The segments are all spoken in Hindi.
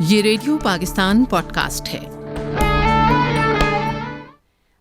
ये रेडियो पाकिस्तान पॉडकास्ट है।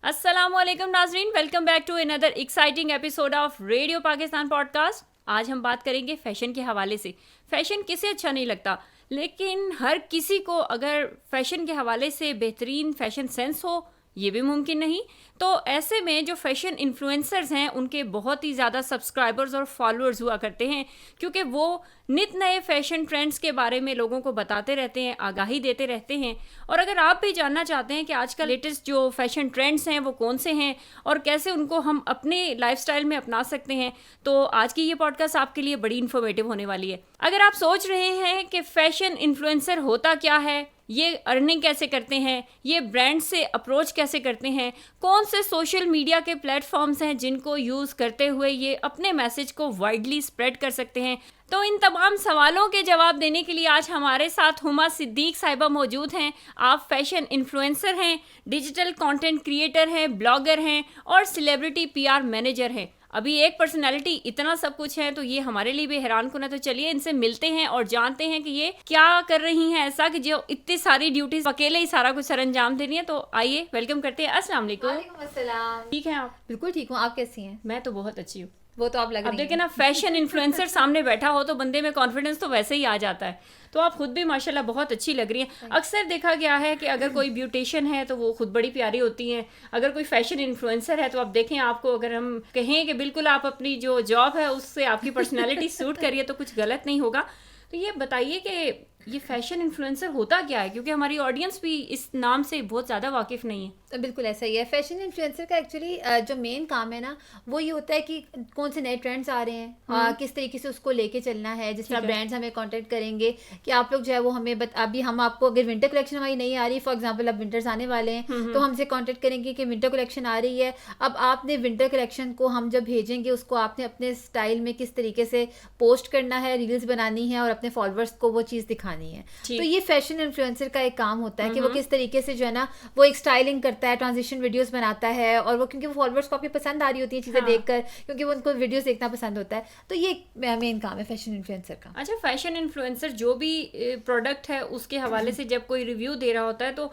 अस्सलामुअलैकुम नाजरीन, welcome back to another exciting episode of radio Pakistan podcast. आज हम बात करेंगे फैशन के हवाले से। फैशन किसे अच्छा नहीं लगता, लेकिन हर किसी को अगर फैशन के हवाले से बेहतरीन फैशन सेंस हो ये भी मुमकिन नहीं। तो ऐसे में जो फैशन इन्फ्लुएंसर्स हैं उनके बहुत ही ज़्यादा सब्सक्राइबर्स और फॉलोअर्स हुआ करते हैं, क्योंकि वो नित नए फैशन ट्रेंड्स के बारे में लोगों को बताते रहते हैं, आगाही देते रहते हैं। और अगर आप भी जानना चाहते हैं कि आजकल लेटेस्ट जो फैशन ट्रेंड्स हैं वो कौन से हैं और कैसे उनको हम अपने लाइफस्टाइल में अपना सकते हैं, तो आज की ये पॉडकास्ट आपके लिए बड़ी इन्फॉर्मेटिव होने वाली है। अगर आप सोच रहे हैं कि फैशन इन्फ्लुएंसर होता क्या है, ये अर्निंग कैसे करते हैं, ये ब्रांड से अप्रोच कैसे करते हैं, कौन से सोशल मीडिया के प्लेटफॉर्म्स हैं जिनको यूज़ करते हुए ये अपने मैसेज को वाइडली स्प्रेड कर सकते हैं, तो इन तमाम सवालों के जवाब देने के लिए आज हमारे साथ हुमा सिद्दीक साहिबा मौजूद हैं। आप फैशन इन्फ्लुएंसर हैं, डिजिटल कंटेंट क्रिएटर हैं, ब्लॉगर हैं और सेलिब्रिटी पीआर मैनेजर हैं। अभी एक पर्सनैलिटी इतना सब कुछ है तो ये हमारे लिए भी हैरान कुन है। तो चलिए इनसे मिलते हैं और जानते हैं कि ये क्या कर रही हैं ऐसा कि जो इतनी सारी ड्यूटीज अकेले ही सारा कुछ सरंजाम दे रही हैं। तो आइए वेलकम करते हैं। अस्सलाम वालेकुम। ठीक है आप? बिल्कुल ठीक हूँ, आप कैसी हैं? मैं तो बहुत अच्छी हूँ। वो तो आप लग रही हैं। अब देखें ना, फैशन इन्फ्लुएंसर सामने बैठा हो तो बंदे में कॉन्फिडेंस तो वैसे ही आ जाता है। तो आप खुद भी माशाल्लाह बहुत अच्छी लग रही हैं। अक्सर देखा गया है कि अगर कोई ब्यूटिशियन है तो वो खुद बड़ी प्यारी होती हैं। अगर कोई फैशन इन्फ्लुएंसर है तो आप देखें, आपको अगर हम कहें कि बिल्कुल आप अपनी जो जॉब है उससे आपकी पर्सनैलिटी सूट करिए तो कुछ गलत नहीं होगा। तो ये बताइए कि ये फैशन इन्फ्लुएंसर होता क्या है, क्योंकि हमारी ऑडियंस भी इस नाम से बहुत ज़्यादा वाकिफ़ नहीं है। बिल्कुल ऐसा ही है। फैशन इन्फ्लुएंसर का एक्चुअली जो मेन काम है ना, वो ये होता है कि कौन से नए ट्रेंड्स आ रहे हैं, किस तरीके से उसको लेके चलना है। जिस तरह ब्रांड्स हमें कांटेक्ट करेंगे कि आप लोग जो है वो हमें अभी हम आपको अगर विंटर कलेक्शन हमारी नहीं आ रही, फॉर एग्जांपल अब विंटर्स आने वाले हैं तो हमसे कांटेक्ट करेंगे कि विंटर कलेक्शन आ रही है। अब आपने विंटर कलेक्शन को हम जब भेजेंगे उसको आपने अपने स्टाइल में किस तरीके से पोस्ट करना है, रील्स बनानी है और अपने फॉलोअर्स को वो चीज़ दिखानी है। तो ये फैशन इन्फ्लुएंसर का एक काम होता है कि वो किस तरीके से जो है ना वो एक स्टाइलिंग करता है, ट्रांजिशन वीडियोस बनाता है, और वो क्योंकि वो फॉलोअर्स को आपकी पसंद आ रही होती है चीज़ें देखकर, क्योंकि वो उनको वीडियोस देखना पसंद होता है। तो ये मेन काम है फैशन इन्फ्लुएंसर का। अच्छा, फैशन इन्फ्लुएंसर जो भी प्रोडक्ट है उसके हवाले से जब कोई रिव्यू दे रहा होता है तो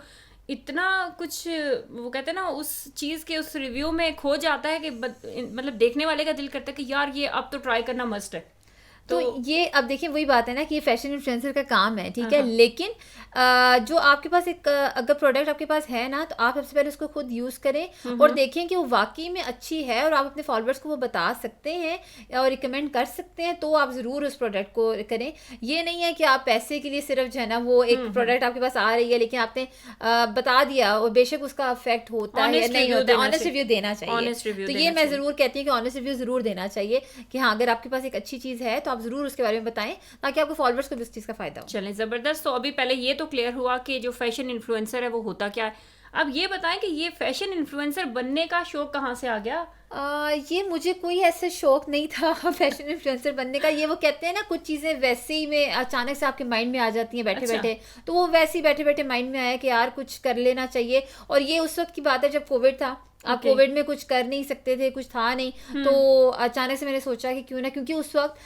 इतना कुछ वो कहते हैं ना उस चीज़ के उस रिव्यू में खो जाता है कि मतलब देखने वाले का दिल करता है कि यार ये अब तो ट्राई करना मस्ट है। तो ये अब देखिए वही बात है ना कि ये फैशन इन्फ्लुएंसर का काम है, ठीक है। लेकिन जो आपके पास एक अगर प्रोडक्ट आपके पास है ना, तो आप सबसे पहले उसको खुद यूज़ करें और देखें कि वो वाकई में अच्छी है और आप अपने फॉलोअर्स को वो बता सकते हैं और रिकमेंड कर सकते हैं, तो आप ज़रूर उस प्रोडक्ट को करें। ये नहीं है कि आप पैसे के लिए सिर्फ जो है ना वो एक प्रोडक्ट आपके पास आ रही है लेकिन आपने बता दिया और बेशक उसका इफेक्ट होता है नहीं होता, ऑनेस्ट रिव्यू देना चाहिए। तो ये मैं ज़रूर कहती हूँ कि ऑनेस्ट रिव्यू ज़रूर देना चाहिए कि हाँ अगर आपके पास एक अच्छी चीज़ है तो आप जरूर उसके बारे में बताएं ताकि आपको फॉलोअर्स को भी उस चीज़ का फायदा हो। चलें, ज़बरदस्त। तो अभी पहले ये तो क्लियर हुआ कि जो फैशन इन्फ्लुएंसर है वो होता क्या है। अब ये बताएं कि ये फैशन इन्फ्लुएंसर बनने का शौक कहाँ से आ गया? ये मुझे कोई ऐसा शौक नहीं था फैशन इन्फ्लुएंसर बनने का। ये वो कहते हैं ना कुछ चीज़ें वैसे ही में अचानक से आपके माइंड में आ जाती हैं बैठे बैठे, तो वो वैसे ही बैठे बैठे माइंड में आया कि यार कुछ कर लेना चाहिए। और ये उस वक्त की बात है जब कोविड था। आप कोविड में कुछ कर नहीं सकते थे, कुछ था नहीं, तो अचानक से मैंने सोचा कि क्यों ना, क्योंकि उस वक्त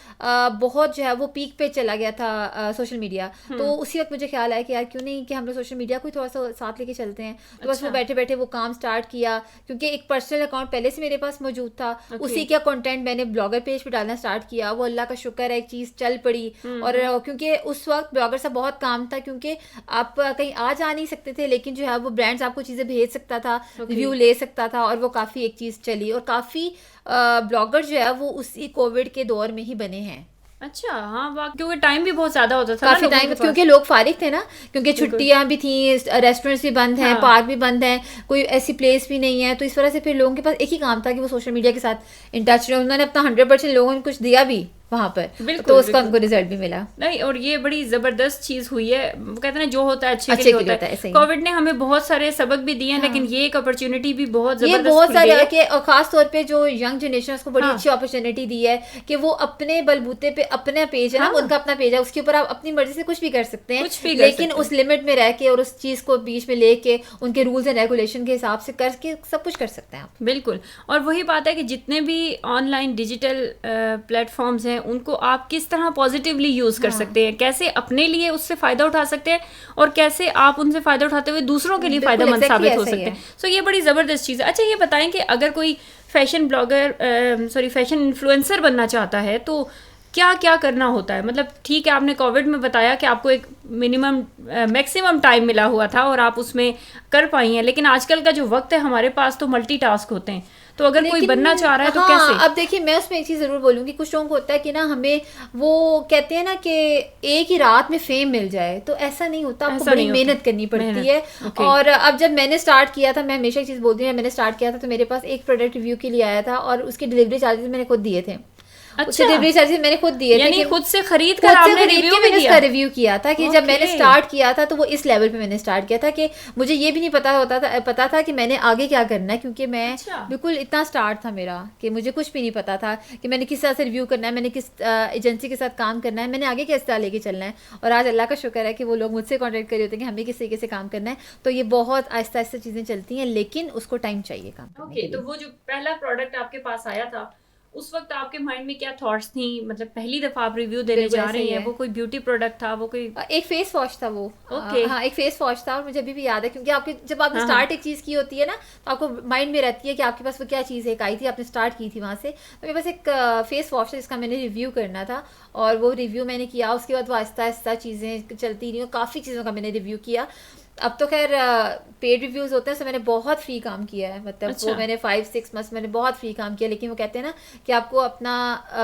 बहुत जो है वो पीक पे चला गया था सोशल मीडिया। तो उसी वक्त मुझे ख्याल आया कि यार क्यों नहीं कि हम लोग सोशल मीडिया को थोड़ा सा साथ लेके चलते हैं। तो बस वो बैठे बैठे वो काम स्टार्ट किया, क्योंकि एक पर्सनल अकाउंट पहले से मेरे पास मौजूद था। उसी का कंटेंट मैंने ब्लॉगर पेज पे डालना स्टार्ट किया। वो अल्लाह का शुक्र है एक चीज़ चल पड़ी। और क्योंकि उस वक्त ब्लॉगर से बहुत काम था, क्योंकि आप कहीं आ जा नहीं सकते थे, लेकिन जो है वो ब्रांड्स आपको चीज़ें भेज सकता था, रिव्यू ले सकता था, और वो काफ़ी एक चीज़ चली और काफ़ी ब्लॉगर जो है वो उसी कोविड के दौर में ही बने हैं। अच्छा, हाँ वाह, क्योंकि टाइम भी बहुत ज्यादा होता था काफी टाइम, क्योंकि लोग फारिग थे ना, क्योंकि छुट्टियां भी थी, रेस्टोरेंट्स भी बंद हैं, पार्क भी बंद हैं, कोई ऐसी प्लेस भी नहीं है। तो इस वजह से फिर लोगों के पास एक ही काम था कि वो सोशल मीडिया के साथ इन टच रहे। उन्होंने अपना 100% लोगों ने कुछ दिया भी वहाँ पर, तो उसका उनको रिजल्ट भी मिला। नहीं, और ये बड़ी जबरदस्त चीज हुई है। कहते हैं ना जो होता है अच्छे के लिए होता है। कोविड ने हमें बहुत सारे सबक भी दिए हैं, लेकिन ये एक अपॉर्चुनिटी भी बहुत जबरदस्त, ये बहुत सारे के, और खास तौर पे जो यंग जनरेशन उसको बड़ी अच्छी अपॉर्चुनिटी दी है कि वो अपने बलबूते पे अपना पेज है ना, उनका अपना पेज है, उसके ऊपर आप अपनी मर्जी से कुछ भी कर सकते हैं, लेकिन उस लिमिट में रह के और उस चीज को बीच में लेके उनके रूल्स एंड रेगुलेशन के हिसाब से करके सब कुछ कर सकते हैं आप। बिल्कुल। और वही बात है कि जितने भी ऑनलाइन डिजिटल प्लेटफॉर्म्स हैं हैं उनको आप किस तरह पॉजिटिवली यूज़ कर सकते हैं, कैसे अपने लिए उससे फ़ायदा उठा सकते हैं और कैसे आप उनसे फ़ायदा उठाते हुए दूसरों के लिए फ़ायदेमंद साबित हो सकते हैं। सो ये बड़ी ज़बरदस्त चीज़ है। अच्छा ये बताएं कि अगर कोई फैशन ब्लॉगर फैशन इन्फ्लुएंसर बनना चाहता है तो क्या क्या करना होता है? मतलब ठीक है, आपने कोविड में बताया कि आपको एक मैक्सिमम टाइम मिला हुआ था और आप उसमें कर पाई हैं, लेकिन आजकल का जो वक्त है हमारे पास तो मल्टीटास्क होते हैं, तो अगर कोई बनना चाह रहा है तो कैसे? अब देखिए मैं उसमें एक चीज़ ज़रूर बोलूँगी, कुछ लोगों को होता है कि ना हमें वो कहते हैं ना कि एक ही रात में फेम मिल जाए, तो ऐसा नहीं होता, आपको बड़ी मेहनत करनी पड़ती है। और अब जब मैंने स्टार्ट किया था, मैं हमेशा एक चीज़ बोलती हूँ, मैंने स्टार्ट किया था तो मेरे पास एक प्रोडक्ट रिव्यू के लिए आया था और उसके डिलीवरी चार्जेस मैंने खुद दिए थे। अच्छा, डिलीवरी चार्जेस मैंने खुद दिए थे, खुद से खरीद कर आपने रिव्यू भी दिया? उसका रिव्यू किया था कि जब मैंने स्टार्ट किया था तो वो इस लेवल पे मैंने स्टार्ट किया था कि मुझे ये भी नहीं पता था कि मैंने आगे क्या करना है, क्योंकि मैं बिल्कुल इतना स्टार्ट था मेरा कि मुझे कुछ भी नहीं पता था कि मैंने किस तरह से रिव्यू करना है, मैंने किस एजेंसी के साथ काम करना है, मैंने आगे किस तरह लेके चलना है। और आज अल्लाह का शुक्र है कि वो लोग मुझसे कॉन्टेक्ट कर रहे होते हैं कि हमें किस तरीके से काम करना है। तो ये बहुत आहिस्ता आहिस्ता चीज़ें चलती हैं, लेकिन उसको टाइम चाहिए काम करने के लिए। तो वो जो पहला प्रोडक्ट आपके पास आया था उस वक्त आपके माइंड में क्या थॉट्स थी? मतलब पहली दफा आप रिव्यू देने जा रही हैं, वो कोई ब्यूटी प्रोडक्ट था, वो कोई एक फेस वॉश था वो। हाँ, एक फेस वॉश था और मुझे अभी भी याद है, क्योंकि आपके जब आपने स्टार्ट एक चीज़ की होती है ना तो आपको माइंड में रहती है कि आपके पास वो क्या चीज़ एक आई थी, आपने स्टार्ट की थी वहाँ से। तो मेरे पास एक फेस वॉश है जिसका मैंने रिव्यू करना था और वो रिव्यू मैंने किया। उसके बाद वो आहिस्ता आहिस्ता चीज़ें चलती रही, काफ़ी चीज़ों का मैंने रिव्यू किया। अब तो खैर पेड रिव्यूज़ होते हैं, तो मैंने बहुत फ्री काम किया है, मतलब वो मैंने 5-6 मंथ्स मैंने बहुत फ्री काम किया। लेकिन वो कहते हैं ना कि आपको अपना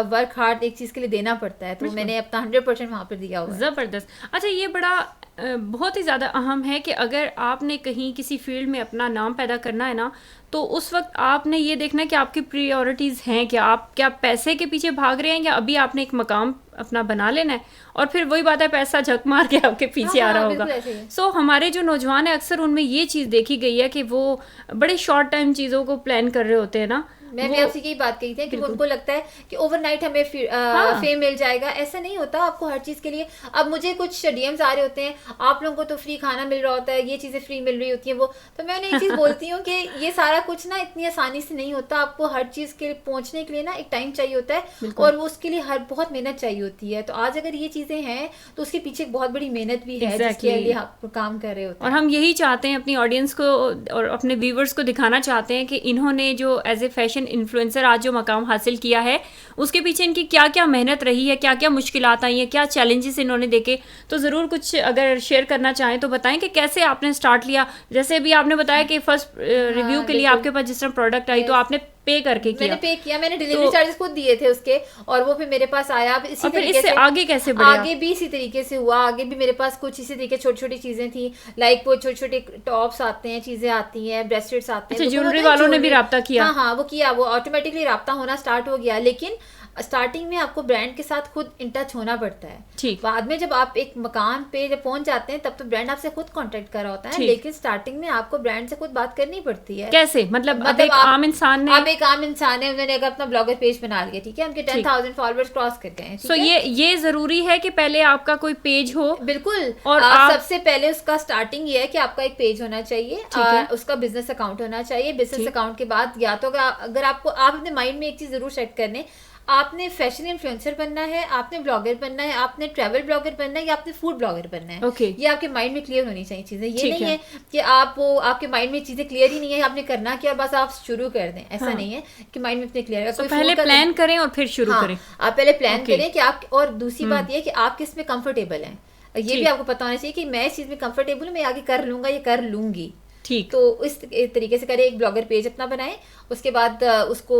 वर्क हार्ड एक चीज़ के लिए देना पड़ता है, तो मैंने अपना 100% वहाँ पर दिया हुआ है। ज़बरदस्त। अच्छा ये बड़ा बहुत ही ज़्यादा अहम है कि अगर आपने कहीं किसी फील्ड में अपना नाम पैदा करना है ना, तो उस वक्त आपने ये देखना है कि आपकी प्रायोरिटीज़ हैं क्या, आप क्या पैसे के पीछे भाग रहे हैं या अभी आपने एक मकाम अपना बना लेना है। और फिर वही बात है, पैसा झक मार के आपके पीछे आ रहा होगा। सो हमारे जो नौजवान है अक्सर उनमें ये चीज़ देखी गई है कि वो बड़े शॉर्ट टाइम चीज़ों को प्लान कर रहे होते हैं ना। मैं भी आपसे यही बात कही थी कि उनको लगता है कि ओवरनाइट हमें फेम मिल जाएगा। ऐसा नहीं होता, आपको हर चीज़ के लिए। अब मुझे कुछ डीएम्स आ रहे होते हैं, आप लोगों को तो फ्री खाना मिल रहा होता है, ये चीज़ें फ्री मिल रही होती हैं, वो तो मैं उन्हें एक चीज़ बोलती हूँ कि ये सारा कुछ ना इतनी आसानी से नहीं होता। आपको हर चीज़ के लिए पहुँचने के लिए ना एक टाइम चाहिए होता है और वो उसके लिए बहुत मेहनत चाहिए होती है। तो आज अगर ये चीज़ें हैं तो उसके पीछे बहुत बड़ी मेहनत भी है जिसके लिए आप काम कर रहे होते हैं। और हम यही चाहते हैं अपनी ऑडियंस को और अपने व्यूवर्स को दिखाना चाहते हैं कि इन्होंने जो एज ए फैशन इन्फ्लुएंसर आज जो मकाम हासिल किया है उसके पीछे इनकी क्या क्या मेहनत रही है, क्या क्या मुश्किलात आई हैं, क्या चैलेंजेस इन्होंने देखे। तो ज़रूर कुछ अगर शेयर करना चाहें तो बताएं कि कैसे आपने स्टार्ट लिया। जैसे अभी आपने बताया कि फर्स्ट रिव्यू के लिए आपके पास जिस तरह प्रोडक्ट आई तो आपने पे करके किया। मैंने पे किया, मैंने डिलीवरी चार्जेस खुद दिए थे उसके और वो फिर मेरे पास आया। अब इसी तरीके से आगे कैसे बढ़ा? आगे भी इसी तरीके से हुआ। आगे भी मेरे पास कुछ इसी तरीके छोटी छोटी चीजें थी, लाइक वो छोटे छोटे टॉप्स आते हैं, चीजें आती हैं, ब्रेसलेट्स आते हैं। ज्वेलरी वालों ने भी राब्ता किया? हाँ, वो किया, वो ऑटोमेटिकली राब्ता होना स्टार्ट हो गया। लेकिन स्टार्टिंग में आपको ब्रांड के साथ खुद इन टच होना पड़ता है। ठीक। बाद में जब आप एक मकान पे जब पहुंच जाते हैं तब तो ब्रांड आपसे खुद कांटेक्ट कर रहा होता है, लेकिन स्टार्टिंग में आपको ब्रांड से खुद बात करनी पड़ती है। कैसे? मतलब एक आम इंसान ने, अब एक आम इंसान है, उन्होंने अगर अपना ब्लॉगर पेज बना लिया, ठीक है, उनके 10,000 फॉलोअर्स क्रॉस कर गए हैं। सो ये जरूरी है कि पहले आपका कोई पेज हो? बिल्कुल। और सबसे पहले उसका स्टार्टिंग ये है कि आपका एक पेज होना चाहिए, उसका बिजनेस अकाउंट होना चाहिए। बिजनेस अकाउंट के बाद या तो अगर आपको, आप अपने माइंड में एक चीज जरूर सेट कर लें, आपने फैशन इन्फ्लुएंसर बनना है, आपने ब्लॉगर बनना है, आपने ट्रैवल ब्लॉगर बनना है या आपने फूड ब्लॉगर बनना है। ये आपके माइंड में क्लियर होनी चाहिए चीजें। ये नहीं है कि आप वो आपके माइंड में चीजें क्लियर ही नहीं है, आपने करना क्या, बस आप शुरू कर दें। ऐसा नहीं है कि माइंड में इतने क्लियर है। पहले प्लान करें और फिर शुरू करें। आप पहले प्लान करें कि आप, और दूसरी बात ये कि आप किस में कंफर्टेबल हैं, ये भी आपको पता होना चाहिए कि मैं इस चीज में कंफर्टेबल हूँ, मैं आगे कर लूंगा, ये कर लूंगी। ठीक। तो इस तरीके से करें, एक ब्लॉगर पेज अपना बनाएं, उसके बाद उसको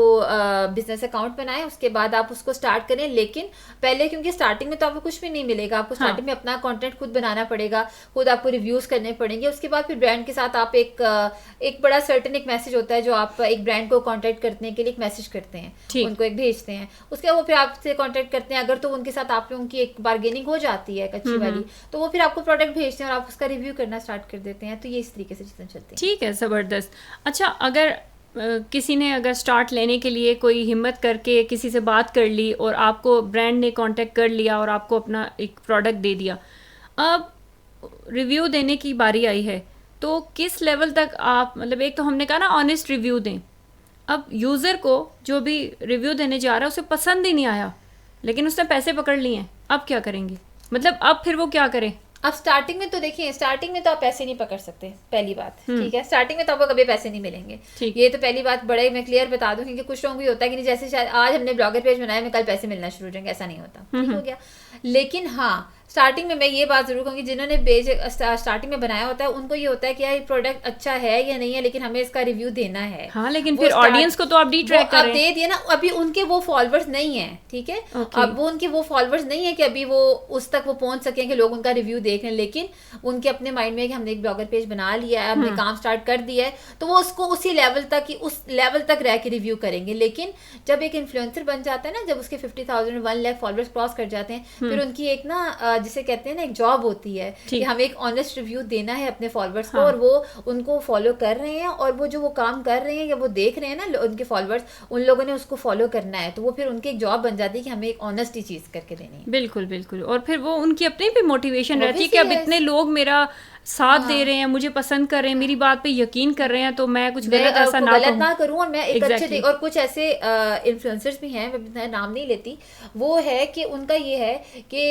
बिजनेस अकाउंट बनाएं, उसके बाद आप उसको स्टार्ट करें। लेकिन पहले, क्योंकि स्टार्टिंग में तो आपको कुछ भी नहीं मिलेगा, आपको स्टार्टिंग में अपना कंटेंट खुद बनाना पड़ेगा, खुद आपको रिव्यूज करने पड़ेंगे। उसके बाद फिर ब्रांड के साथ आप एक बड़ा सर्टेन एक मैसेज होता है जो आप एक ब्रांड को कॉन्टेक्ट करने के लिए एक मैसेज करते हैं, उनको एक भेजते हैं। उसके बाद वो फिर आपसे कॉन्टेक्ट करते हैं। अगर तो उनके साथ आप लोगों की एक बार्गेनिंग हो जाती है अच्छी वाली, तो वो फिर आपको प्रोडक्ट भेजते हैं और आप उसका रिव्यू करना स्टार्ट कर देते हैं। तो ये इस तरीके से चीजें चलती हैं। ठीक है, जबरदस्त। अच्छा, अगर किसी ने अगर स्टार्ट लेने के लिए कोई हिम्मत करके किसी से बात कर ली और आपको ब्रांड ने कांटेक्ट कर लिया और आपको अपना एक प्रोडक्ट दे दिया, अब रिव्यू देने की बारी आई है, तो किस लेवल तक आप, मतलब एक तो हमने कहा ना ऑनेस्ट रिव्यू दें। अब यूज़र को जो भी रिव्यू देने जा रहा है उसे पसंद ही नहीं आया, लेकिन उसने पैसे पकड़ लिए हैं, अब क्या करेंगे? मतलब अब फिर वो क्या करे? अब स्टार्टिंग में तो देखिए, स्टार्टिंग में तो आप पैसे नहीं पकड़ सकते, पहली बात, ठीक है। स्टार्टिंग में तो आपको कभी पैसे नहीं मिलेंगे, ये तो पहली बात बड़े मैं क्लियर बता दूं, क्योंकि कुछ लोगों को ये होता है कि नहीं, जैसे शायद आज हमने ब्लॉगर पेज बनाया, मैं कल पैसे मिलना शुरू हो जाएंगे, ऐसा नहीं होता, ठीक हो गया। लेकिन हाँ, स्टार्टिंग में मैं ये बात जरूर कहूँगी, जिन्होंने पेज स्टार्टिंग में बनाया होता है उनको ये होता है कि यार ये प्रोडक्ट अच्छा है या नहीं है, लेकिन हमें इसका रिव्यू देना है। हाँ, लेकिन फिर ऑडियंस को तो आप ट्रैक कर रहे हैं, दे दिए ना, अभी उनके वो फॉलोअर्स नहीं है, ठीक है। अब वो उनके वो फॉलोअर्स नहीं है कि अभी वो उस तक वो पहुंच सकें कि लोग उनका रिव्यू देख लें, लेकिन उनके अपने माइंड में कि हमने एक ब्लॉगर पेज बना लिया है, हमने काम स्टार्ट कर दिया है, तो वो उसको उसी लेवल तक ही, उस लेवल तक रह के रिव्यू करेंगे। लेकिन जब एक इन्फ्लुएंसर बन जाता है ना, जब उसके 50,000 1 लाख फॉलोअर्स क्रॉस कर जाते हैं, फिर उनकी एक ना जिसे कहते हैं ना, एक जॉब होती है कि हमें एक ऑनेस्ट रिव्यू देना है अपने फॉलोअर्स को, और वो उनको फॉलो कर रहे हैं, और वो जो वो काम कर रहे हैं या वो देख रहे हैं ना उनके फॉलोअर्स, उन लोगों ने उसको फॉलो करना है, तो वो फिर उनकी एक जॉब बन जाती है कि हमें एक ऑनेस्ट ही चीज करके देनी है। बिल्कुल बिल्कुल। और फिर वो उनकी अपनी भी मोटिवेशन रहती है कि अब इतने लोग मेरा साथ दे रहे हैं, मुझे पसंद कर रहे हैं, मेरी बात पे यकीन कर रहे हैं, तो मैं कुछ गलत ऐसा ना करूं और मैं एक अच्छे और कुछ ऐसे इन्फ्लुएंसर्स भी हैं, मैं नाम नहीं लेती, वो है कि उनका ये है कि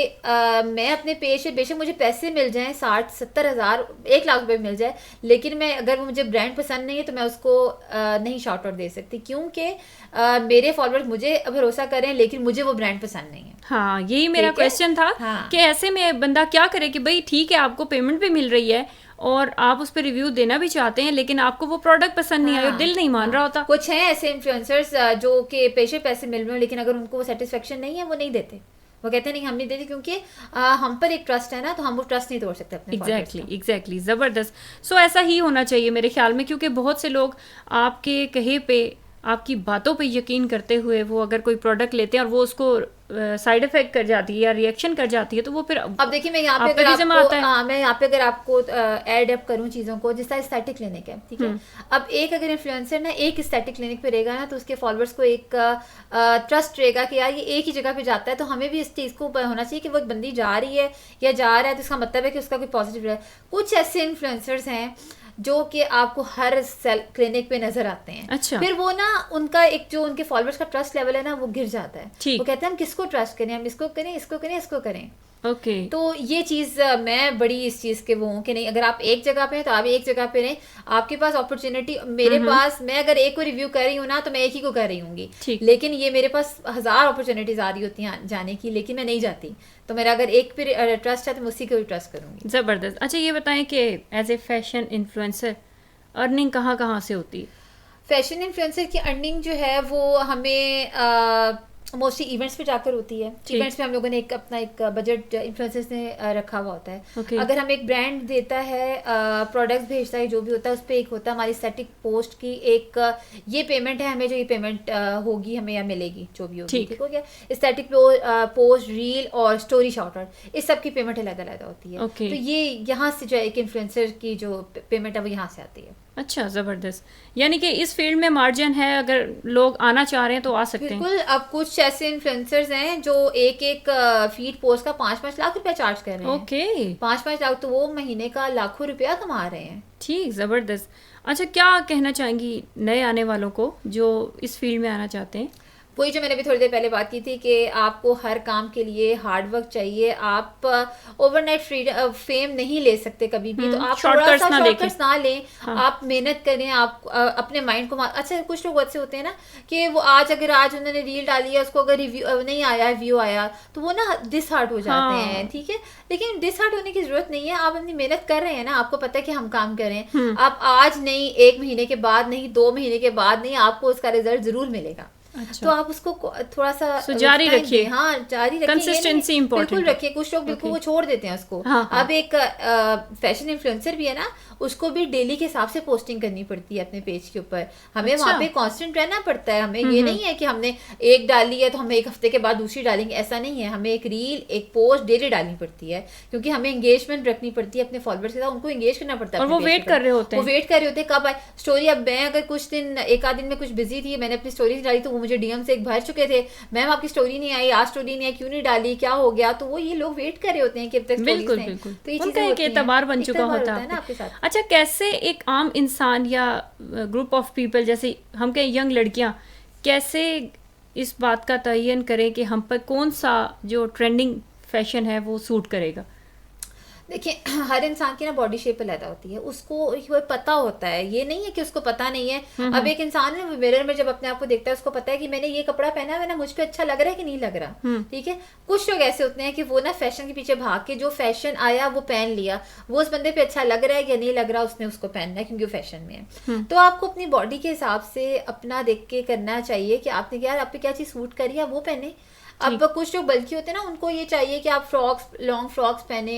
मैं अपने पेज से बेशक मुझे पैसे मिल जाएं 60-70 हज़ार 1 लाख रुपए मिल जाए, लेकिन मैं अगर मुझे ब्रांड पसंद नहीं है तो मैं उसको नहीं शॉर्ट आउट दे सकती, क्योंकि मेरे फॉलोअर्स मुझे भरोसा करें, लेकिन मुझे वो ब्रांड पसंद नहीं है। हाँ, यही मेरा क्वेश्चन था कि ऐसे में बंदा क्या करे कि भाई ठीक है, आपको पेमेंट भी मिल रही है और आप उस पर रिव्यू देना भी चाहते हैं, लेकिन आपको वो प्रोडक्ट पसंद नहीं आया, दिल नहीं मान रहा होता। कुछ हैं ऐसे इन्फ्लुएंसर्स जो कि पेशे मिल रहे हैं, लेकिन अगर उनको वो सेटिस्फेक्शन नहीं है, वो नहीं देते, वो कहते हैं नहीं हम नहीं देते, क्योंकि हम पर एक ट्रस्ट है ना, तो हम वो ट्रस्ट नहीं तोड़ सकते अपने। एग्जैक्टली ज़बरदस्त। सो ऐसा ही होना चाहिए मेरे ख्याल में, क्योंकि बहुत से लोग आपके कहे पे, आपकी बातों पे यकीन करते हुए वो अगर कोई प्रोडक्ट लेते हैं और वो उसको साइड इफेक्ट कर जाती है या रिएक्शन कर जाती है, तो वो फिर अब देखिए मैं यहाँ पे अगर आपको ऐड अप करूँ चीज़ों को, जिस तरह एस्थेटिक क्लिनिक है, ठीक है। अब एक अगर इन्फ्लुएंसर ना एक एस्थेटिक क्लिनिक पे रहेगा ना, तो उसके फॉलोअर्स को एक ट्रस्ट रहेगा कि यार ये एक ही जगह पे जाता है, तो हमें भी इस चीज़ को होना चाहिए कि वो बंदी जा रही है या जा रहा है, तो इसका मतलब है कि उसका कोई पॉजिटिव है। कुछ ऐसे इन्फ्लुएंसर्स हैं जो कि आपको हर क्लिनिक पे नजर आते हैं। अच्छा। फिर वो ना उनका एक जो उनके फॉलोअर्स का ट्रस्ट लेवल है ना, वो गिर जाता है। वो कहते हैं हम किसको ट्रस्ट करें, हम इसको करें, इसको करें, इसको करें। ओके। तो ये चीज़ मैं बड़ी इस चीज़ के वो हूँ कि नहीं, अगर आप एक जगह पे हैं तो आप एक जगह पे रहें, आपके पास अपॉर्चुनिटी, मेरे पास, मैं अगर एक को रिव्यू कर रही हूँ ना, तो मैं एक ही को कर रही हूँगी, लेकिन ये मेरे पास 1000 अपॉर्चुनिटीज आ रही होती हैं जाने की, लेकिन मैं नहीं जाती। तो मेरा अगर एक पे ट्रस्ट है तो मैं उसी को भी ट्रस्ट करूँगी। ज़बरदस्त। अच्छा ये बताएं कि as a fashion influencer earning कहाँ से होती है? फैशन इन्फ्लुएंसर की अर्निंग जो है वो हमें मोस्टली इवेंट्स पे जाकर होती है। इवेंट्स में हम लोगों ने अपना एक बजट इन्फ्लुएंसर्स ने रखा हुआ होता है। अगर हम एक ब्रांड देता है, प्रोडक्ट्स भेजता है, जो भी होता है, उस पर एक होता है हमारी स्टैटिक पोस्ट की एक ये पेमेंट है, हमें जो ये पेमेंट होगी हमें या मिलेगी, जो भी होगी, ठीक हो गया। स्टैटिक पोस्ट, रील और स्टोरी शॉर्ट आउट, इस सब की पेमेंट अलग अलग होती है। तो ये यहाँ से जो एक इन्फ्लुएंसर की जो पेमेंट है वो यहाँ से आती है। अच्छा, ज़बरदस्त। यानी कि इस फील्ड में मार्जिन है, अगर लोग आना चाह रहे हैं तो आ सकते हैं। बिल्कुल। अब कुछ ऐसे इन्फ्लुएंसर्स हैं जो एक फीड पोस्ट का 5-5 लाख रुपया चार्ज कर रहे हैं। ओके। 5-5 लाख, तो वो महीने का लाखों रुपया कमा रहे हैं। ठीक, ज़बरदस्त। अच्छा, क्या कहना चाहेंगी नए आने वालों को जो इस फील्ड में आना चाहते हैं? वही जो मैंने अभी थोड़ी देर पहले बात की थी कि आपको हर काम के लिए हार्ड वर्क चाहिए। आप ओवरनाइट फेम नहीं ले सकते कभी भी, तो आप थोड़ा सा शॉर्टकट्स ना लें। हाँ। आप मेहनत करें, आप अपने माइंड को अच्छा, कुछ लोग ऐसे होते हैं ना कि वो आज उन्होंने रील डाली है, उसको अगर रिव्यू नहीं आया, व्यू आया, तो वो ना डिसहार्ट हो जाते हैं। ठीक है, लेकिन डिसहार्ट होने की जरूरत नहीं है। आप अपनी मेहनत कर रहे हैं ना, आपको पता है कि हम काम कर रहे हैं। आप आज नहीं, 1 महीने के बाद नहीं, 2 महीने के बाद नहीं, आपको उसका रिजल्ट जरूर मिलेगा। अच्छा। तो आप उसको थोड़ा सा जारी रखिए। हाँ, जारी रखिए, कंसिस्टेंसी इंपॉर्टेंट, बिल्कुल रखिए। कुछ लोग बिल्कुल वो छोड़ देते हैं उसको। हाँ। अब एक फैशन इन्फ्लुएंसर भी है ना, उसको भी डेली के हिसाब से पोस्टिंग करनी पड़ती है अपने पेज के ऊपर। हमें वहाँ पे कांस्टेंट रहना पड़ता है। हमें ये नहीं है कि हमने एक डाली है तो हमें 1 हफ्ते के बाद दूसरी डालेंगे, ऐसा नहीं है। हमें एक रील, एक पोस्ट डेली डालनी पड़ती है, क्योंकि हमें एंगेजमेंट रखनी पड़ती है अपने फॉलोअर्स के साथ। उनको एंगेज करना पड़ता है, और वो वेट कर रहे होते हैं, वो वेट कर रहे होते हैं कब आए स्टोरी। अब मैं अगर कुछ दिन, 1 आध दिन में कुछ बिजी थी, मैंने अपनी स्टोरी डाली, तो वो मुझे डीएम से एक भर चुके थे, मैम आपकी स्टोरी नहीं आई, आज स्टोरी नहीं आई, क्यों नहीं डाली, क्या हो गया। तो वो ये लोग वेट कर रहे होते हैं कि अब तक। बिल्कुल बिल्कुल, तो ये चीजें एक एतबार बन चुका होता है ना आपके साथ। अच्छा, कैसे एक आम इंसान या ग्रुप ऑफ पीपल, जैसे हम कहें यंग लड़कियां, कैसे इस बात का तयन करें कि हम पर कौन सा जो ट्रेंडिंग फैशन है वो सूट करेगा? देखिए हर इंसान की ना बॉडी शेप अलग होती है, उसको वो पता होता है, ये नहीं है कि उसको पता नहीं है। अब एक इंसान है मिरर में जब अपने आप को देखता है उसको पता है कि मैंने ये कपड़ा पहना है ना, मुझ पे अच्छा लग रहा है कि नहीं लग रहा, ठीक है। कुछ लोग ऐसे होते हैं कि वो ना फैशन के पीछे भाग के जो फैशन आया वो पहन लिया, वो उस बंदे पे अच्छा लग रहा है या नहीं लग रहा, उसने उसको पहनना है क्योंकि वो फैशन में है। तो आपको अपनी बॉडी के हिसाब से अपना देख के करना चाहिए कि आपने यार आप पे क्या चीज सूट करी है वो पहने। अब कुछ लोग बल्कि होते हैं ना, उनको ये चाहिए कि आप फ्रॉक्स, लॉन्ग फ्रॉक्स पहने,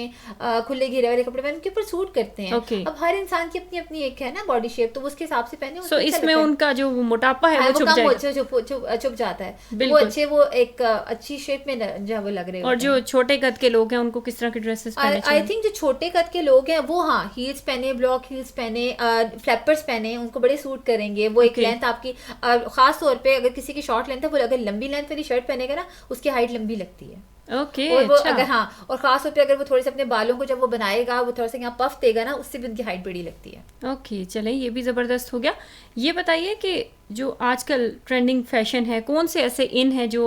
खुले घेरे वाले कपड़े पहने, उनके ऊपर सूट करते हैं। अब हर इंसान की अपनी अपनी एक है ना बॉडी शेप, तो उसके हिसाब से पहने। So, इसमें उनका जो मोटापा है वो छुप जाता है, वो अच्छे, वो एक अच्छी शेप में जब वो लग रहे हैं। और जो छोटे कद के लोग हैं उनको किस तरह के ड्रेसेस पहनने चाहिए? आई थिंक जो छोटे कद के लोग हैं वो हाँ हील्स पहने, ब्लॉक हील्स पहने, फ्लैपर्स पहने, उनको बड़े सूट करेंगे। वो एक लेंथ आपकी, खास तौर पे अगर किसी की शॉर्ट लेंथ है, वो अगर लंबी लेंथ वाली शर्ट पहनेगा ना उसकी हाइट लंबी लगती है। ओके, और वो अच्छा। अगर हाँ, और खास तौर पे अगर वो थोड़े से अपने बालों को जब वो बनाएगा, वो थोड़ा सा यहाँ पफ देगा ना, उससे भी उनकी हाइट बड़ी लगती है। ओके, चलें, ये भी ज़बरदस्त हो गया। ये बताइए कि जो आजकल ट्रेंडिंग फैशन है, कौन से ऐसे इन है जो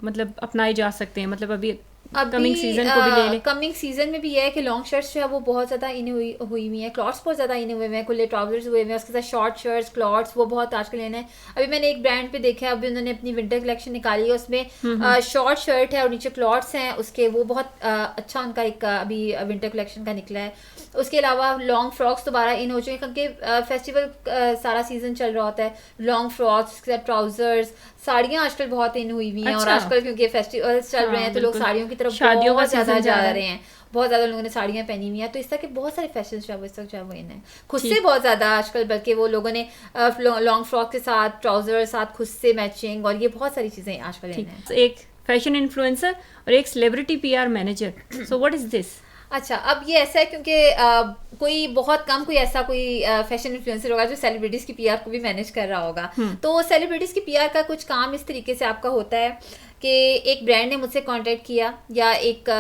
मतलब अपनाए जा सकते हैं? मतलब अभी कमिंग सीजन को भी ले लें। कमिंग सीजन में भी ये है कि लॉन्ग शर्ट्स जो है वो बहुत ज़्यादा इने हुई हुई हैं, क्लॉट्स बहुत ज़्यादा इने हुए हैं, खुले ट्राउजर्स हुए हैं, उसके साथ शॉर्ट शर्ट्स, क्लॉट्स, वो बहुत आजकल लेना है। अभी मैंने एक ब्रांड पे देखा है, अभी उन्होंने अपनी विंटर कलेक्शन निकाली है, उसमें शॉर्ट शर्ट है और नीचे क्लॉट्स हैं उसके, वो बहुत अच्छा उनका एक अभी विंटर कलेक्शन का निकला है। उसके अलावा लॉन्ग फ्रॉक्स दोबारा इन हो चुके हैं क्योंकि फेस्टिवल सारा सीजन चल रहा होता है। लॉन्ग फ्रॉक्स, उसके साथ ट्राउजर्स, साड़ियाँ आजकल बहुत इन हुई हुई हैं। और आजकल क्योंकि फेस्टिवल चल रहे हैं तो लोग साड़ियों की तरफ बहुत ज़्यादा जा रहे हैं, बहुत ज़्यादा लोगों ने साड़ियाँ पहनी हुई हैं। तो इस तरह के बहुत सारे फैशन जो है इस वक्त जो है वो इन है, खुद से बहुत ज़्यादा आजकल, बल्कि वो लोगों ने लॉन्ग फ्रॉक के साथ ट्राउजर साथ खुद से मैचिंग, और ये बहुत सारी चीज़ें आजकल इन है। एक फैशन इन्फ्लुएंसर और एक celebrity PR manager, so what is this? अच्छा, अब ये ऐसा है क्योंकि कोई बहुत कम कोई ऐसा कोई फैशन इन्फ्लुएंसर होगा जो सेलिब्रिटीज़ की पीआर को भी मैनेज कर रहा होगा। तो सेलिब्रिटीज़ की पीआर का कुछ काम इस तरीके से आपका होता है कि एक ब्रांड ने मुझसे कांटेक्ट किया, या एक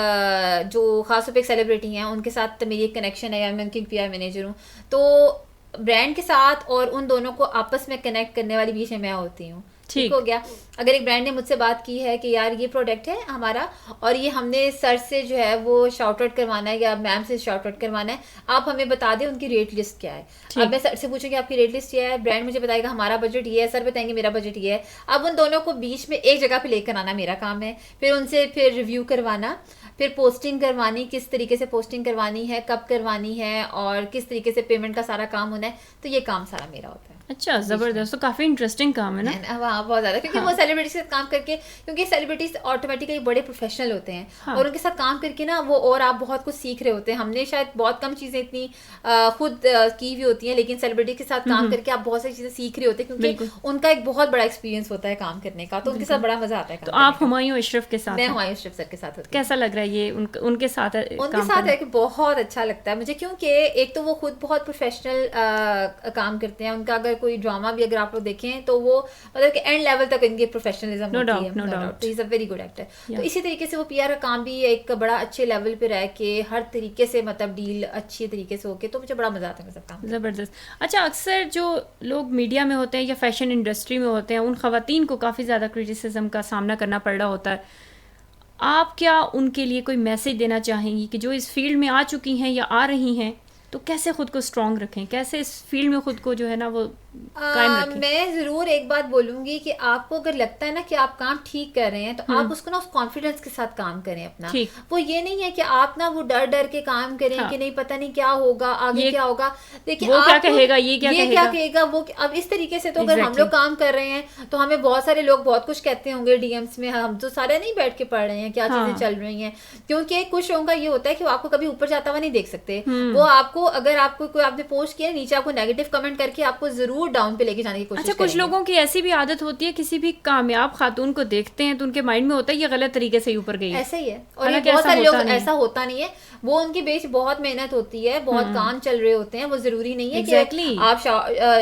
जो खास तौर पे एक सेलिब्रिटी हैं उनके साथ मेरी एक कनेक्शन है, या मैं उनकी पीआर मैनेजर हूँ, तो ब्रांड के साथ और उन दोनों को आपस में कनेक्ट करने वाली बीच में मैं होती हूँ। ठीक हो गया। अगर एक ब्रांड ने मुझसे बात की है कि यार ये प्रोडक्ट है हमारा और ये हमने सर से जो है वो शाउट आउट करवाना है या मैम से शाउट आउट करवाना है, आप हमें बता दें उनकी रेट लिस्ट क्या है। अब मैं सर से पूछूंगी आपकी रेट लिस्ट क्या है, ब्रांड मुझे बताएगा हमारा बजट ये है, सर बताएंगे मेरा बजट ये है। अब उन दोनों को बीच में एक जगह पे लेकर आना मेरा काम है, फिर उनसे फिर रिव्यू करवाना, फिर पोस्टिंग करवानी, किस तरीके से पोस्टिंग करवानी है, कब करवानी है और किस तरीके से पेमेंट का सारा काम होना है। तो ये काम सारा मेरा होता है। अच्छा, जबरदस्त, तो काफी इंटरेस्टिंग काम है ना? हाँ, बहुत ज्यादा, क्योंकि वो सेलिब्रिटी से काम करके, क्योंकि सेलिब्रिटीज ऑटोमेटिकली बड़े प्रोफेशनल होते हैं और उनके साथ काम करके ना वो और आप बहुत कुछ सीख रहे होते हैं। हमने शायद बहुत कम चीजें इतनी खुद की हुई होती हैं, लेकिन सेलिब्रिटी के साथ काम करके आप बहुत सारी चीजें सीख रहे होते हैं क्योंकि उनका एक बहुत बड़ा एक्सपीरियंस होता है काम करने का, तो उनके साथ बड़ा मजा आता है। तो आप हुमायूं अशरफ के साथ? मैं हुमायूं अशरफ सर के साथ होती हूं। कैसा लग रहा है ये उनके साथ है कि बहुत अच्छा लगता है मुझे, क्योंकि एक तो वो खुद बहुत प्रोफेशनल काम करते हैं। उनका अगर कोई ड्रामा भी अगर आप लोग देखें तो वो मतलब कि एंड लेवल तक इनकी प्रोफेशनलिज्म होती है। No doubt, he is a very good actor. तो इसी तरीके से वो पीआर का काम भी एक बड़ा अच्छे लेवल पे रह के हर तरीके से मतलब डील अच्छी तरीके से होके, तो मुझे बड़ा मजा आता है सब काम। जबरदस्त। अच्छा, अक्सर जो लोग मीडिया में होते हैं या फैशन इंडस्ट्री में होते हैं, उन खवातीन को काफ़ी ज़्यादा क्रिटिसिज्म का सामना करना पड़ रहा होता है। आप क्या उनके लिए कोई मैसेज देना चाहेंगी कि जो इस फील्ड में आ चुकी हैं या आ रही हैं, तो कैसे खुद को स्ट्रॉन्ग रखें, कैसे इस फील्ड में खुद को जो है ना वो कायम रखें? मैं ज़रूर एक बात बोलूँगी कि आपको अगर लगता है ना कि आप काम ठीक कर रहे हैं तो आप उसको ना उस कॉन्फिडेंस के साथ काम करें अपना। वो ये नहीं है कि आप ना वो डर डर के काम करें कि नहीं पता नहीं क्या होगा आगे, क्या होगा, देखिए वो क्या कहेगा, ये क्या कहेगा वो। अब इस तरीके से तो अगर हम लोग काम कर रहे हैं तो हमें बहुत सारे लोग बहुत कुछ कहते होंगे डीएम्स में, हम तो सारे नहीं बैठ के पढ़ रहे हैं क्या चीजें चल रही हैं, क्योंकि कुछ लोगों का ये होता है कि वो आपको कभी ऊपर जाता हुआ नहीं देख सकते। वो आपको अगर आपको कोई आपने पोस्ट किया नीचे आपको नेगेटिव कमेंट करके आपको जरूर डाउन पे लेके जाने की कोशिश करेंगे। कुछ लोगों की ऐसी भी आदत होती है, किसी भी कामयाब खातून को देखते हैं तो उनके माइंड में होता है ये गलत तरीके से ऊपर गई है। ऐसा ही है, और ये बहुत सारे लोग ऐसा होता नहीं है, वो उनकी बेच बहुत मेहनत होती है, बहुत काम चल रहे होते हैं। वो जरूरी नहीं है कि आप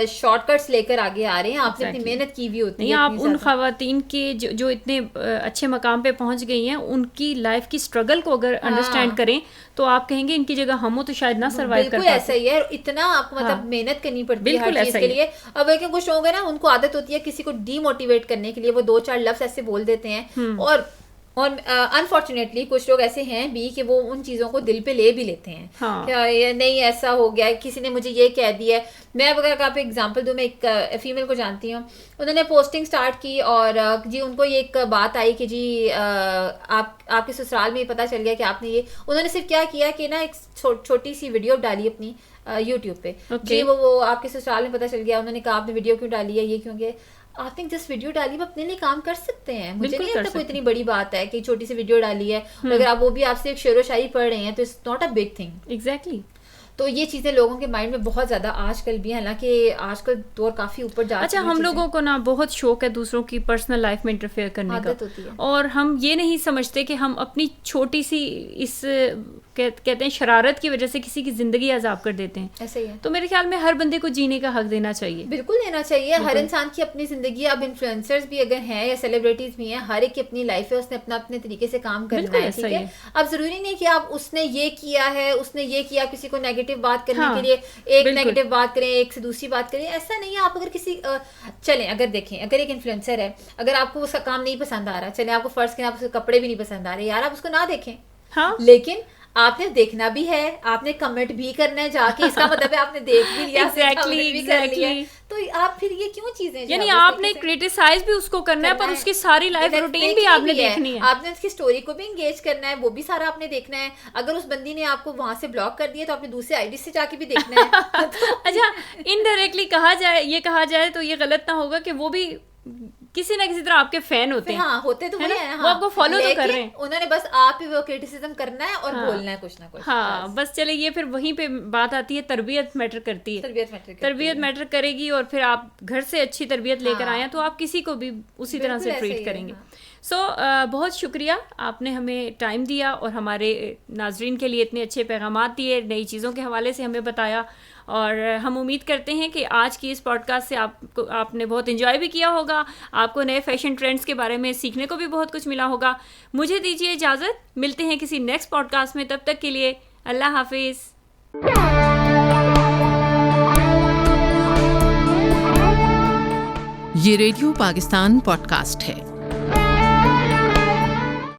शॉर्टकट्स लेकर आगे आ रहे हैं, आपने अपनी मेहनत की भी होती है। आप उन खवातीन के जो इतने अच्छे मकाम पे पहुंच गई हैं, उनकी लाइफ की स्ट्रगल को अगर अंडरस्टैंड करें तो आप कहेंगे इनकी जगह हम हो तो शायद ना सर्वाइव कर पाते। ऐसा ही है, इतना आपको मतलब मेहनत करनी पड़ती है हर चीज के लिए, अब लेकिन कुछ लोग हैं ना, उनको आदत होती है किसी को डीमोटिवेट करने के लिए वो 2-4 लफ्ज ऐसे बोल देते हैं, और अनफॉर्चुनेटली कुछ लोग ऐसे हैं भी कि वो उन चीज़ों को दिल पे ले भी लेते हैं। हाँ। क्या ये नहीं ऐसा हो गया, किसी ने मुझे ये कह दिया है। मैं अगर आप एग्जांपल दूं, मैं एक फीमेल को जानती हूँ, उन्होंने पोस्टिंग स्टार्ट की और जी उनको ये एक बात आई कि जी आपके ससुराल में पता चल गया कि आपने ये, उन्होंने सिर्फ क्या किया कि ना एक छोटी सी वीडियो डाली अपनी यूट्यूब पे। जी वो आपके ससुराल में पता चल गया, उन्होंने कहा आपने वीडियो क्यों डाली है, ये क्यों गया, आपने जस्ट वीडियो डाली, वो अपने लिए काम कर सकते हैं। मुझे नहीं लगता कोई इतनी बड़ी बात है कि छोटी सी वीडियो डाली है, अगर आप वो भी आपसे एक शेरो शायरी पढ़ रहे हैं तो it's not a big thing. Exactly. तो ये चीजें लोगों के माइंड में बहुत ज्यादा आजकल भी है, हालांकि आजकल दौर काफी ऊपर जा अच्छा, हम लोगों को ना बहुत शौक है दूसरों की पर्सनल लाइफ में इंटरफेयर करने का, होती है। और हम ये नहीं समझते कि हम अपनी छोटी सी इस कहते हैं शरारत की वजह से किसी की जिंदगी अजाब कर देते हैं। ऐसे ही है। तो मेरे ख्याल में हर बंदे को जीने का हक देना चाहिए। बिल्कुल देना चाहिए। हर इंसान की अपनी जिंदगी, अब इन्फ्लुएंसर्स भी अगर हैं या सेलिब्रिटीज भी हैं, हर एक की अपनी लाइफ है, उसने अपना अपने तरीके से काम करना है, ठीक है। अब जरूरी नहीं कि आप उसने ये किया है, उसने ये किया, किसी को नेगेटिव बात करने के लिए एक नेगेटिव बात करें, एक से दूसरी बात करें, ऐसा नहीं है। आप अगर किसी चलें, अगर देखें, अगर एक इन्फ्लुएंसर है, अगर आपको उसका काम नहीं पसंद आ रहा, चलें आपको फर्स्ट के आप उसके कपड़े भी नहीं पसंद आ रहे, यार आप उसको ना देखें। हाँ। लेकिन आपने देखना भी है, आपने कमेंट भी करना है जाके, इसका मतलब है आपने देख भी लिया, एग्जैक्टली। तो आप फिर ये क्यों चीजें, यानी आपने क्रिटिसाइज भी उसको करना है, पर उसकी सारी लाइफ रूटीन भी आपने देखनी है, आपने उसकी स्टोरी को भी एंगेज करना है, वो भी सारा आपने देखना है। अगर उस बंदी ने आपको वहां से ब्लॉक कर दिया तो आपने दूसरे आईडी से जाके भी देखना है। अच्छा, इनडायरेक्टली कहा जाए तो ये गलत ना होगा कि वो भी किसी ना किसी तरह आपके फैन होते हैं। हाँ, होते तो वही है, वो आपको फॉलो तो कर रहे हैं, उन्होंने बस आप ही वो क्रिटिसिज्म करना है और बोलना है कुछ ना कुछ। हाँ, बस चले, ये फिर वहीं पे बात आती है, तरबियत मैटर करती है। तरबियत मैटर करेगी, और फिर आप घर से अच्छी तरबियत लेकर आए तो आप किसी को भी उसी तरह से ट्रीट करेंगे। बहुत शुक्रिया, आपने हमें टाइम दिया और हमारे नाजरीन के लिए इतने अच्छे पैगामात दिए, नई चीज़ों के हवाले से हमें बताया, और हम उम्मीद करते हैं कि आज की इस पॉडकास्ट से आपने बहुत एंजॉय भी किया होगा, आपको नए फैशन ट्रेंड्स के बारे में सीखने को भी बहुत कुछ मिला होगा। मुझे दीजिए इजाज़त, मिलते हैं किसी नेक्स्ट पॉडकास्ट में, तब तक के लिए अल्लाह हाफिज़। ये रेडियो पाकिस्तान पॉडकास्ट है।